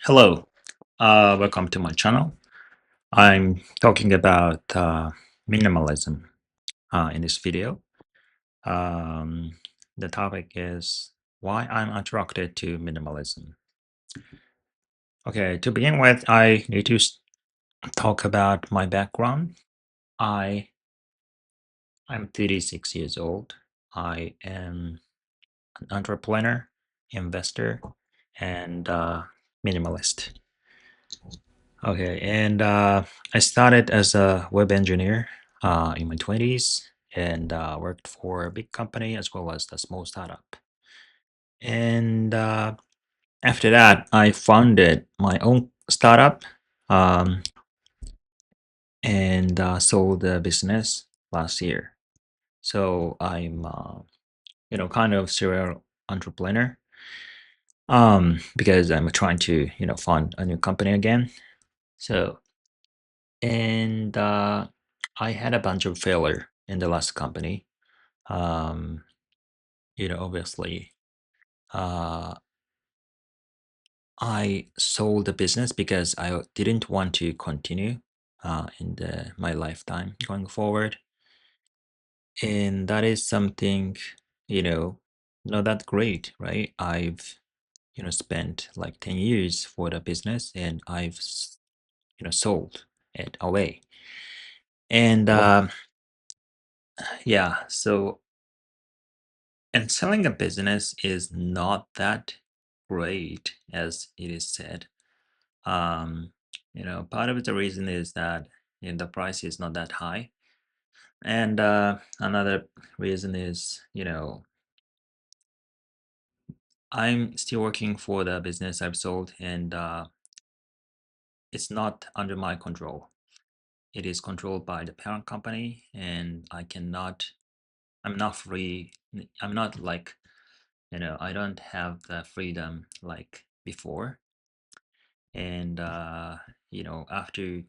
Hello, welcome to my channel. I'm talking about minimalism in this video. Um, the topic is why I'm attracted to minimalism. Okay, to begin with, I need to talk about my background. I I'm 36 years old. I am an entrepreneur, investor, and minimalist. Okay, and I started as a web engineer in my 20s and worked for a big company as well as the small startup. And after that, I founded my own startup um, and sold the business last year. So I'm, kind of serial entrepreneur because I'm trying to, fund a new company again. So And I had a bunch of failure in the last company. Um, obviously, uh, I sold the business because I didn't want to continue in my lifetime going forward. And that is something, you know, not that great, right? I've, spent like 10 years for the business and sold it away. And yeah, so And selling a business is not that great as it is said. Um, part of the reason is that the price is not that high. And another reason is, I'm still working for the business I've sold and it's not under my control. It is controlled by the parent company and I'm not free. I'm not like, I don't have the freedom like before. And after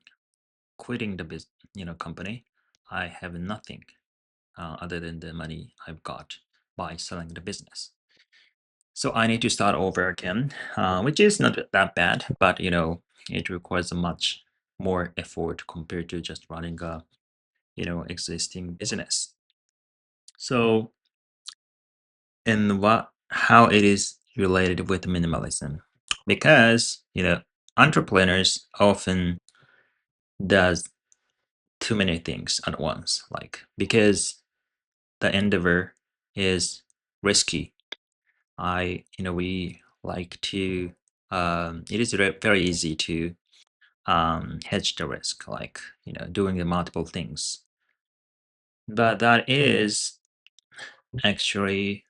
quitting the company, I have nothing other than the money I've got by selling the business. So I need to start over again, which is not that bad, but it requires a much more effort compared to just running a existing business. So, and what how it is related with minimalism, because entrepreneurs often does too many things at once, like because the endeavor is risky. We like to, it is very easy to hedge the risk, like, doing the multiple things. But that is actually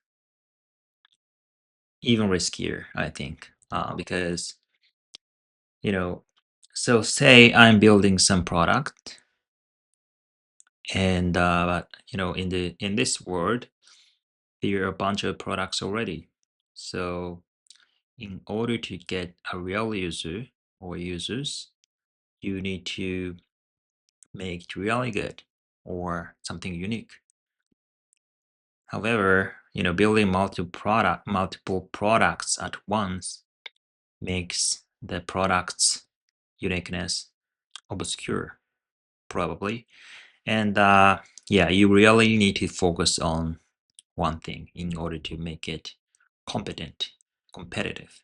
even riskier, I think, because, you know, so say I'm building some product and, but, in this world, there are a bunch of products already. So in order to get a real user or users, you need to make it really good or something unique. However, building multiple products at once makes the product's uniqueness obscure, probably. And yeah, you really need to focus on one thing in order to make it competent, competitive.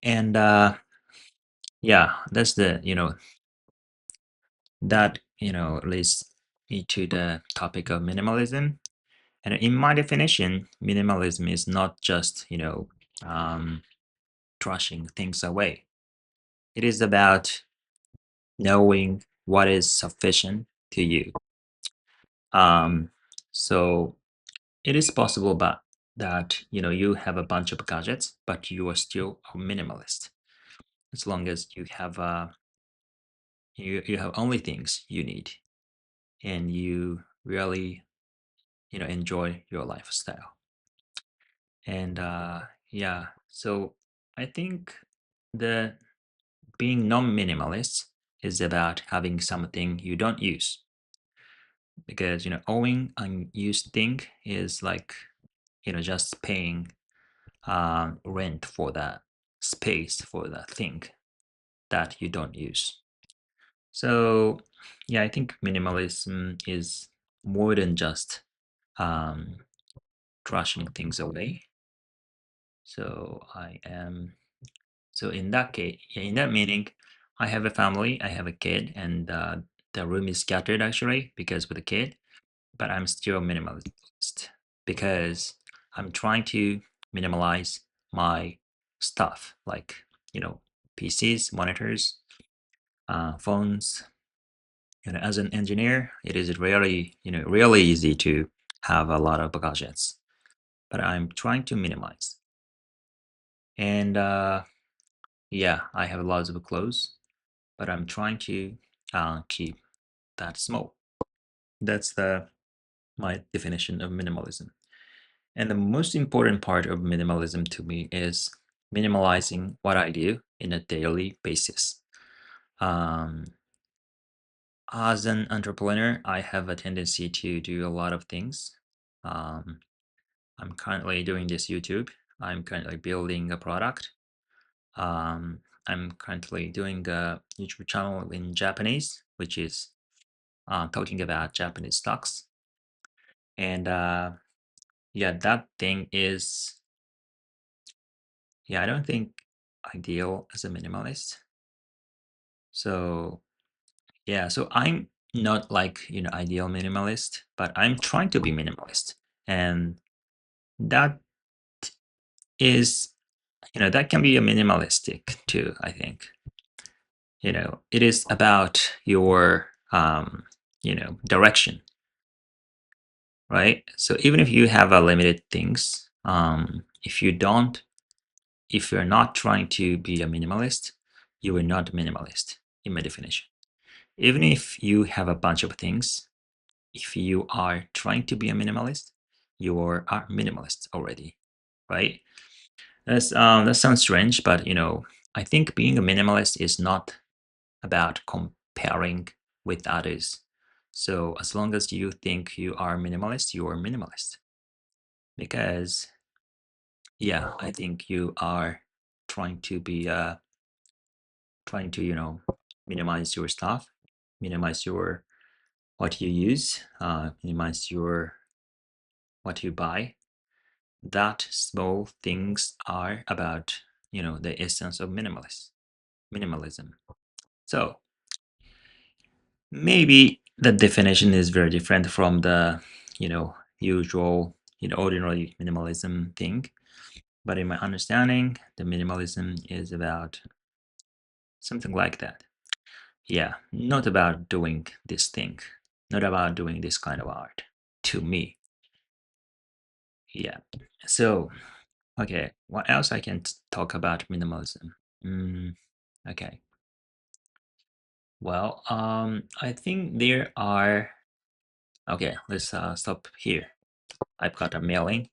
And yeah, that's that leads me to the topic of minimalism. And in my definition, minimalism is not just um, trashing things away. It is about knowing what is sufficient to you. um, so it is possible but that you have a bunch of gadgets but you are still a minimalist as long as you have only things you need and you really enjoy your lifestyle. And yeah, so I think the being non-minimalist is about having something you don't use, because owning unused thing is like just paying rent for that. space for the thing that you don't use. So, yeah, I think minimalism is more than just um, trashing things away. So I am so in that case, yeah, in that meeting, I have a family, I have a kid, and the room is scattered actually because with a kid, but I'm still a minimalist because I'm trying to minimalize my stuff, like PCs, monitors, phones. As an engineer, it is really easy to have a lot of gadgets, but I'm trying to minimize. And yeah, I have lots of clothes, but I'm trying to keep that small. That's the my definition of minimalism. And the most important part of minimalism to me is minimalizing what I do in a daily basis. Um, as an entrepreneur, I have a tendency to do a lot of things. Um, I'm currently doing this YouTube. I'm currently building a product. I'm currently doing a YouTube channel in Japanese, which is talking about Japanese stocks. And yeah, that thing is, yeah, I don't think ideal as a minimalist. So yeah, so I'm not like, ideal minimalist, but I'm trying to be minimalist. And that is, that can be a minimalistic too, I think. It is about your, direction, right? So even if you have a limited things, if you're not trying to be a minimalist, you are not a minimalist in my definition. Even if you have a bunch of things, if you are trying to be a minimalist, you are a minimalist already, right? That sounds strange, but I think being a minimalist is not about comparing with others. So as long as you think you are minimalist, you are minimalist. Because yeah, I think you are trying to be trying to minimize your stuff, minimize your what you use, minimize your what you buy. That small things are about the essence of minimalism. So maybe the definition is very different from the usual ordinary minimalism thing, but in my understanding the minimalism is about something like that. Yeah, not about doing this thing, not about doing this kind of art to me. Yeah. So okay, what else I can talk about minimalism? mm, okay, well, I think there are, okay, let's stop here. I've got a mailing.